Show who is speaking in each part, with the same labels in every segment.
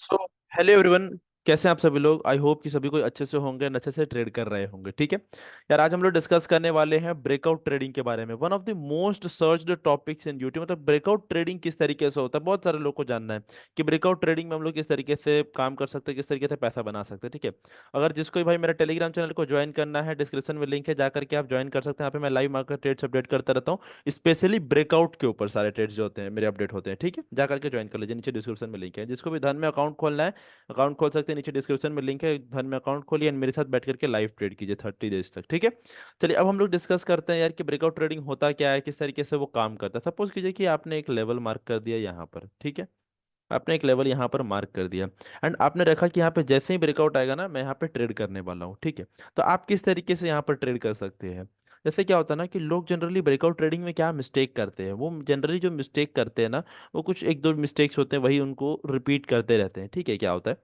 Speaker 1: So hello everyone. कैसे हैं आप सभी लोग? आई होप कि सभी कोई अच्छे से होंगे और अच्छे से ट्रेड कर रहे होंगे। ठीक है यार, आज हम लोग डिस्कस करने वाले हैं ब्रेकआउट ट्रेडिंग के बारे में। One of the most searched topics in YouTube. मतलब ब्रेकआउट ट्रेडिंग किस तरीके से होता है, बहुत सारे लोग को जानना है कि ब्रेकआउट ट्रेडिंग में हम लोग किस तरीके से काम कर सकते हैं, किस तरीके से पैसा बना सकते हैं। ठीक है, अगर जिसको भी भाई मेरा टेलीग्राम चैनल को ज्वाइन करना है, डिस्क्रिप्शन में लिंक है, जाकर के आप ज्वाइन कर सकते हैं। यहाँ पे मैं लाइव मार्केट ट्रेड्स अपडेट करता रहता हूँ, स्पेशली ब्रेकआउट के ऊपर सारे ट्रेड्स जो होते हैं मेरे अपडेट होते हैं। ठीक है, जाकर के ज्वाइन कर लीजिए, नीचे डिस्क्रिप्शन में लिंक है। जिसको भी धन में अकाउंट खोलना है अकाउंट खोल सकते हैं, नीचे डिस्क्रिप्शन में लिंक है, धन में अकाउंट खोलिए एंड मेरे साथ बैठ करके लाइव ट्रेड कीजिए 30 डेज तक। ठीक है, चलिए अब हम लोग डिस्कस करते हैं यार कि ब्रेकआउट ट्रेडिंग होता क्या है, किस तरीके से वो काम करता है। सपोज कीजिए कि आपने एक लेवल मार्क कर दिया यहाँ पर। ठीक है, आपने एक लेवल यहाँ पर मार्क कर दिया एंड आपने रखा कि यहाँ पे जैसे ही ब्रेकआउट आएगा ना, मैं यहाँ पे ट्रेड करने वाला हूँ। ठीक है, तो आप किस तरीके से यहाँ पर ट्रेड कर सकते हैं। जैसे क्या होता है ना कि लोग जनरली ब्रेकआउट ट्रेडिंग में क्या मिस्टेक करते हैं, वो जनरली जो मिस्टेक करते हैं ना, वो कुछ एक दो मिस्टेक्स होते हैं, वही उनको रिपीट करते रहते हैं। ठीक है, क्या होता है,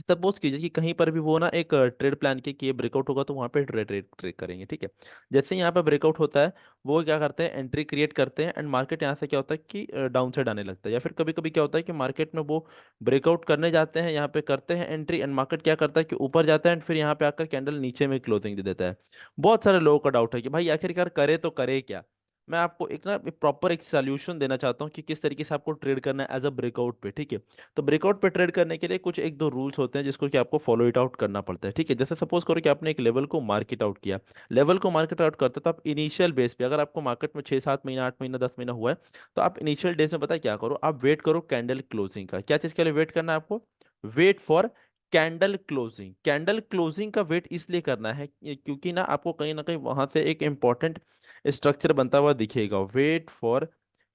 Speaker 1: सपोज कीजिए कि कहीं पर भी वो ना एक ट्रेड प्लान किए कि ये ब्रेकआउट होगा तो वहां पे ट्रेड ट्रेड ट्रेड करेंगे। ठीक है, जैसे ही यहाँ पे ब्रेकआउट होता है, वो क्या करते हैं, एंट्री क्रिएट करते हैं एंड मार्केट यहाँ से क्या होता है कि डाउन साइड आने लगता है। या फिर कभी कभी क्या होता है कि मार्केट में वो ब्रेकआउट करने जाते हैं, यहाँ पे करते हैं एंट्री एंड मार्केट क्या करता है कि ऊपर जाता है एंड फिर यहाँ पे आकर कैंडल नीचे में क्लोजिंग दे देता है। बहुत सारे लोगों का डाउट है कि भाई आखिरकार करे तो करे क्या। मैं आपको एक ना प्रॉपर एक सोल्यूशन देना चाहता हूँ कि किस तरीके से आपको ट्रेड करना है एज अ ब्रेकआउट पे। ठीक है, तो ब्रेकआउट पे ट्रेड करने के लिए कुछ एक दो रूल्स होते हैं जिसको कि आपको फॉलो इट आउट करना पड़ता है। ठीक है, जैसे सपोज करो कि आपने एक लेवल को मार्केट आउट किया। लेवल को मार्केट आउट करते तो आप इनिशियल बेस पे, अगर आपको मार्केट में 6 7 महीना 8 महीना 10 महीना हुआ है, तो आप इनिशियल डेज में पता है क्या करो, आप वेट करो कैंडल क्लोजिंग का। क्या चीज के लिए वेट करना है आपको? Wait for candle closing. Candle closing का वेट इसलिए करना है क्योंकि ना कहीं वहां से एक इंपॉर्टेंट स्ट्रक्चर बनता हुआ दिखेगा। Wait for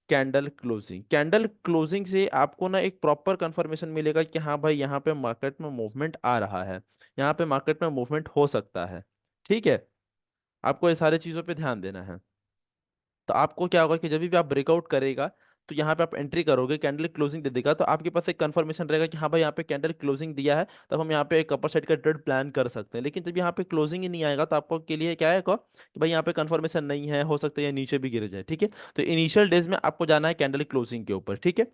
Speaker 1: candle closing. Candle closing से आपको ना एक प्रॉपर कंफर्मेशन मिलेगा कि हाँ भाई यहाँ पे मार्केट में मूवमेंट आ रहा है, यहाँ पे मार्केट में मूवमेंट हो सकता है। ठीक है, आपको ये सारी चीजों पे ध्यान देना है। तो आपको क्या होगा कि जब भी आप ब्रेकआउट करेगा, तो यहाँ पे आप एंट्री करोगे, कैंडल क्लोजिंग दे देगा, तो आपके पास एक कंफर्मेशन रहेगा कि हाँ भाई यहाँ पे कैंडल क्लोजिंग दिया है, तब हम यहाँ पे एक अपर साइड का ट्रेड प्लान कर सकते हैं। लेकिन जब यहाँ पे क्लोजिंग ही नहीं आएगा, तो आपको के लिए क्या है कि भाई यहाँ पे कंफर्मेशन नहीं है, हो सकता है ये नीचे भी गिर जाए। ठीक है, तो इनिशियल डेज में आपको जाना है कैंडल क्लोजिंग के ऊपर। ठीक है,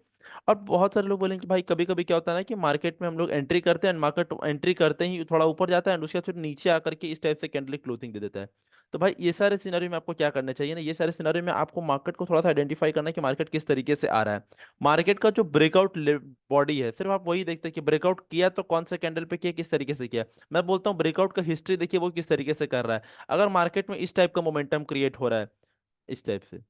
Speaker 1: और बहुत सारे लोग बोलेंगे कि भाई कभी कभी क्या होता है ना कि मार्केट में हम लोग एंट्री करते हैं एंड मार्केट एंट्री करते ही थोड़ा ऊपर जाता है एंड उसके बाद फिर नीचे आकर के इस टाइप से कैंडल क्लोजिंग दे देता है। तो भाई ये सारे सिनेरियो में आपको क्या करना चाहिए ना, ये सारे सिनेरियो में आपको मार्केट को थोड़ा सा आइडेंटिफाई करना है कि मार्केट किस तरीके से आ रहा है। मार्केट का जो ब्रेकआउट बॉडी है, सिर्फ आप वही देखते हैं कि ब्रेकआउट किया तो कौन से कैंडल पे किया, किस तरीके से किया। मैं बोलता हूँ ब्रेकआउट का हिस्ट्री देखिए वो किस तरीके से कर रहा है। अगर मार्केट में इस टाइप का मोमेंटम क्रिएट हो रहा है, इस टाइप से,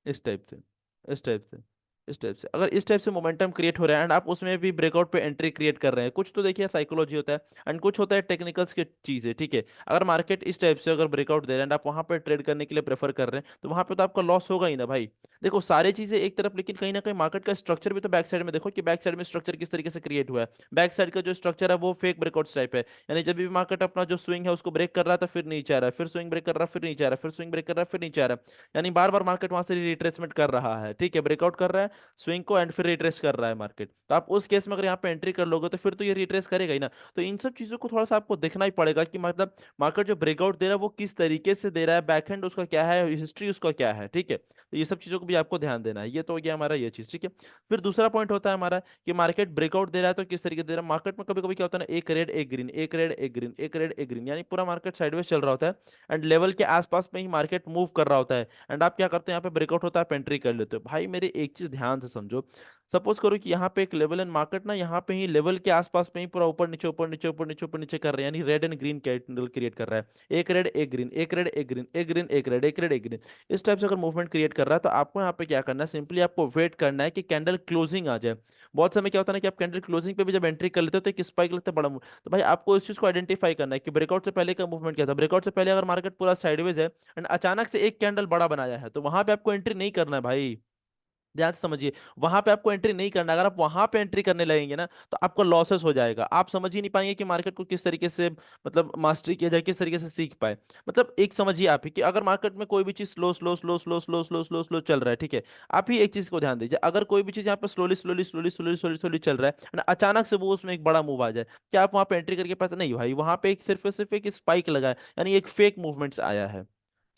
Speaker 1: इस टाइप से, इस टाइप से, इस टाइप से, अगर इस टाइप से मोमेंटम क्रिएट हो रहा है एंड आप उसमें भी ब्रेकआउट पे एंट्री क्रिएट कर रहे हैं, कुछ तो देखिए साइकोलॉजी होता है एंड कुछ होता है टेक्निकल्स की चीजें। ठीक है, अगर मार्केट इस टाइप से अगर ब्रेकआउट दे रहा है एंड आप वहां पे ट्रेड करने के लिए प्रेफर कर रहे हैं, तो वहां पे तो आपका लॉस होगा ही ना भाई। देखो सारी चीजें एक तरफ, लेकिन कहीं ना कहीं मार्केट का स्ट्रक्चर भी तो बैक साइड में देखो कि बैक साइड में स्ट्रक्चर किस तरीके से क्रिएट हुआ है। बैक साइड का जो स्ट्रक्चर है वो फेक ब्रेकआउट टाइप है, यानी जब भी मार्केट अपना जो स्विंग है उसको ब्रेक कर रहा था फिर नीचे आ रहा है, फिर स्विंग ब्रेक कर रहा है फिर नीचे आ रहा है, फिर स्विंग ब्रेक कर रहा है फिर नीचे आ रहा है, यानी बार बार मार्केट वहां से रिट्रेसमेंट कर रहा है। ठीक है, ब्रेकआउट कर रहा है स्विंग को एंड फिर रिट्रेस कर रहा है मार्केट, तो आप उस केस में अगर यहाँ पे एंट्री कर लोगे तो फिर तो ये रिट्रेस करेगा ही ना। तो इन सब चीजों को थोड़ा सा आपको देखना ही पड़ेगा कि मतलब मार्केट जो ब्रेकआउट दे रहा है वो किस तरीके से दे रहा है, बैकएंड उसका क्या है, हिस्ट्री उसका क्या है। ठीक है, तो ये सब चीजों को भी आपको ध्यान देना है। ये तो हो गया हमारा ये चीज। ठीक है, फिर दूसरा पॉइंट होता है हमारा कि मार्केट ब्रेकआउट दे रहा है तो किस तरीके से दे रहा है। मार्केट में कभी कभी क्या होता है ना, एक रेड एक ग्रीन, एक रेड एक ग्रीन, एक रेड एक ग्रीन, यानी पूरा मार्केट साइडवेज चल रहा होता है एंड लेवल के आसपास में ही मार्केट मूव कर रहा होता है एंड आप क्या करते हैं, यहाँ पे ब्रेकआउट होता है आप एंट्री कर लेते हो। भाई मेरी एक चीज ध्यान से समझो, सपोज करो कि यहाँ पे एक लेवल एंड मार्केट ना यहाँ पे ही लेवल के आसपास में ही पूरा ऊपर नीचे ऊपर नीचे ऊपर नीचे ऊपर नीचे कर रहे हैं, यानी red and green candle create कर रहा है, एक रेड एक ग्रीन, एक रेड एक ग्रीन, एक ग्रीन एक रेड, एक रेड एक ग्रीन, इस टाइप से अगर मूवमेंट क्रिएट कर रहा है, तो आपको यहाँ पे क्या करना है, सिंपली आपको वेट करना है कि कैंडल क्लोजिंग आ जाए। बहुत समय क्या होता है ना कि आप कैंडल क्लोजिंग पे भी जब एंट्री कर लेते हो तो एक स्पाइक लगता है बड़ा तो भाई आपको इस चीज को आइडेंटिफाई करना है कि ब्रेकआउट से पहले का मूवमेंट क्या था। ब्रेकआउट से पहले अगर मार्केट पूरा साइडवेज है एंड अचानक से एक कैंडल बड़ा बनाया है, तो वहां पे आपको एंट्री नहीं करना है भाई। ध्यान से समझिए, वहां पे आपको एंट्री नहीं करना। अगर आप वहां पे एंट्री करने लगेंगे ना, तो आपको लॉसेस हो जाएगा, आप समझ ही नहीं पाएंगे कि मार्केट को किस तरीके से मतलब मास्टरी किया जाए, किस तरीके से सीख पाए। मतलब एक समझिए आप ही कि अगर मार्केट में कोई भी चीज slow slow slow slow slow slow slow slow चल रहा है, ठीक है, आप ही एक चीज को ध्यान दीजिए, अगर कोई भी चीज यहाँ पे slowly slowly slowly slowly slowly slowly चल रहा है and अचानक से वो उसमें एक बड़ा मूव आ जाए, क्या आप वहां पे एंट्री करके पैसा नहीं भाई, वहां पे एक सिर्फ और सिर्फ एक स्पाइक लगा है, यानी एक फेक मूवमेंट्स आया है।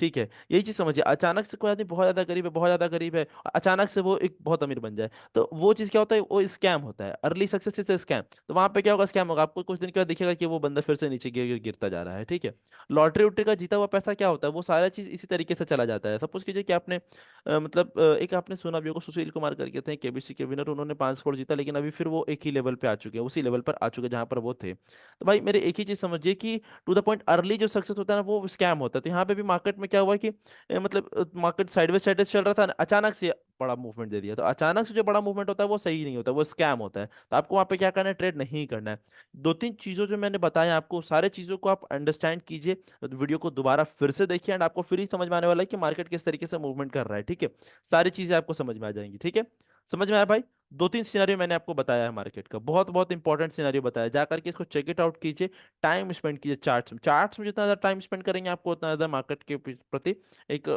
Speaker 1: ठीक है, यही चीज समझिए, अचानक से कोई आदमी बहुत ज्यादा गरीब है, बहुत ज्यादा गरीब है, अचानक से वो एक बहुत अमीर बन जाए, तो वो चीज क्या होता है, वो स्कैम होता है, अर्ली सक्सेस इज स्कैम। तो वहां पे क्या होगा, स्कैम होगा, आपको कुछ दिन के बाद दिखेगा कि वो बंदा फिर से नीचे गिरता जा रहा है। ठीक है, लॉटरी उटरी का जीता हुआ पैसा क्या होता है, वो सारा चीज इसी तरीके से चला जाता है। सपोज कीजिए कि आपने मतलब एक आपने सुना भी होगा, सुशील कुमार करके थे केबीसी के विनर, उन्होंने 5 करोड़ जीता, लेकिन अभी फिर वो एक ही लेवल पे आ चुके हैं, उसी लेवल पर आ चुके हैं जहां पर वो थे। तो भाई मेरे एक ही चीज समझिए कि टू द पॉइंट, अर्ली जो सक्सेस होता है ना वो स्कैम होता है। तो यहाँ पे भी मार्केट में क्या हुआ कि मतलब मार्केट साइडवेज चल रहा था, अचानक से बड़ा मूवमेंट दे दिया। तो अचानक से जो बड़ा मूवमेंट होता है वो सही नहीं होता, वो स्कैम होता है। तो आपको वहाँ पे क्या करना है, ट्रेड नहीं करना है। दो तीन चीजों जो मैंने बताया आपको, सारे चीजों को आप अंडरस्टैंड कीजिए, वीडियो को दोबारा फिर से देखिए, एंड आपको फिर ही समझ में आने वाला है कि मार्केट किस तरीके से मूवमेंट कर रहा है। ठीक है, सारी चीजें आपको समझ में आ जाएंगी। ठीक है, समझ में आया भाई? दो तीन सिनेरियो मैंने आपको बताया है मार्केट का, बहुत बहुत इंपॉर्टेंट सिनेरियो बताया, जाकर के इसको चेक इट आउट कीजिए, टाइम स्पेंड कीजिए चार्ट्स में। चार्ट्स में जितना ज्यादा टाइम स्पेंड करेंगे आपको उतना ज्यादा मार्केट के प्रति एक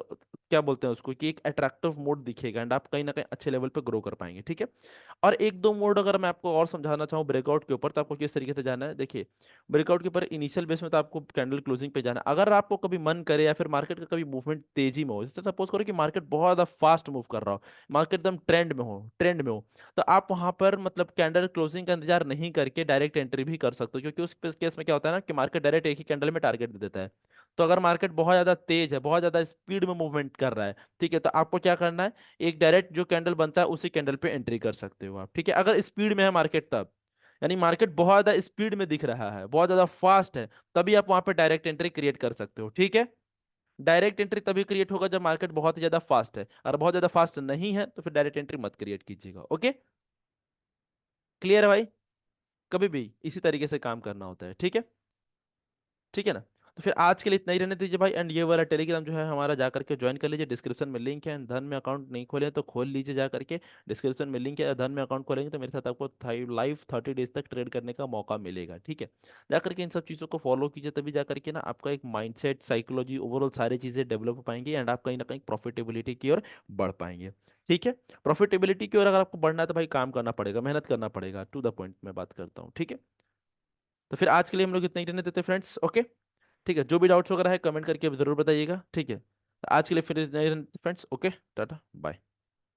Speaker 1: क्या बोलते हैं उसको, कि एक अट्रैक्टिव मोड दिखेगा, एंड आप कहीं ना कहीं अच्छे लेवल पे ग्रो कर पाएंगे। ठीक है, और एक दो मोड अगर मैं आपको और समझाना चाहूँ ब्रेकआउट के ऊपर, तो आपको किस तरीके से जाना है, देखिए ब्रेकआउट के ऊपर इनिशियल बेस में तो आपको कैंडल क्लोजिंग पे जाना है। अगर आपको कभी मन करे या फिर मार्केट का कभी मूवमेंट तेजी में हो, जैसे सपोज करो कि मार्केट बहुत ज्यादा फास्ट मूव कर रहा हो, मार्केट एकदम ट्रेंड में हो, तो आप वहां पर मतलब कैंडल क्लोजिंग का इंतजार नहीं करके डायरेक्ट एंट्री भी कर सकते हो, क्योंकि उस केस में क्या होता है ना कि मार्केट डायरेक्ट एक ही कैंडल में टारगेट दे देता है। तो अगर मार्केट बहुत ज्यादा तेज है, बहुत ज्यादा स्पीड में मूवमेंट कर रहा है, ठीक है, तो आपको क्या करना है, एक डायरेक्ट जो कैंडल बनता है उसी कैंडल पे एंट्री कर सकते हो आप। ठीक है, अगर स्पीड में है मार्केट तब, यानी मार्केट बहुत ज्यादा स्पीड में दिख रहा है, बहुत ज्यादा फास्ट है, तभी आप वहां पे डायरेक्ट एंट्री क्रिएट कर सकते हो। ठीक है, डायरेक्ट एंट्री तभी क्रिएट होगा जब मार्केट बहुत ही ज्यादा फास्ट है, और बहुत ज्यादा फास्ट नहीं है तो फिर डायरेक्ट एंट्री मत क्रिएट कीजिएगा। ओके, क्लियर है भाई? कभी भी इसी तरीके से काम करना होता है। ठीक है, ठीक है ना? तो फिर आज के लिए इतना ही रहने दीजिए भाई, एंड ये वाला टेलीग्राम जो है हमारा जा करके ज्वाइन कर लीजिए, डिस्क्रिप्शन में लिंक है। एंड धन में अकाउंट नहीं खोले तो खोल लीजिए जा करके, डिस्क्रिप्शन में लिंक है। धन में अकाउंट खोलेंगे तो मेरे साथ आपको लाइव 30 डेज तक ट्रेड करने का मौका मिलेगा। ठीक है, जा करके इन सब चीज़ों को फॉलो कीजिए, तभी जा करके ना आपका एक माइंडसेट, साइकोलॉजी, ओवरऑल सारी चीज़ें डेवलप हो पाएंगी, एंड आप कहीं ना कहीं प्रॉफिटेबिलिटी की ओर बढ़ पाएंगे। ठीक है, प्रॉफिटेबिलिटी की ओर अगर आपको बढ़ना है तो भाई काम करना पड़ेगा, मेहनत करना पड़ेगा, टू द पॉइंट मैं बात करता हूँ। ठीक है, तो फिर आज के लिए हम लोग इतना ही रहने देते हैं फ्रेंड्स। ओके, ठीक है, जो भी डाउट्स वगैरह है कमेंट करके जरूर बताइएगा। ठीक है, तो आज के लिए फिर फ्रेंड्स, ओके, टाटा बाय।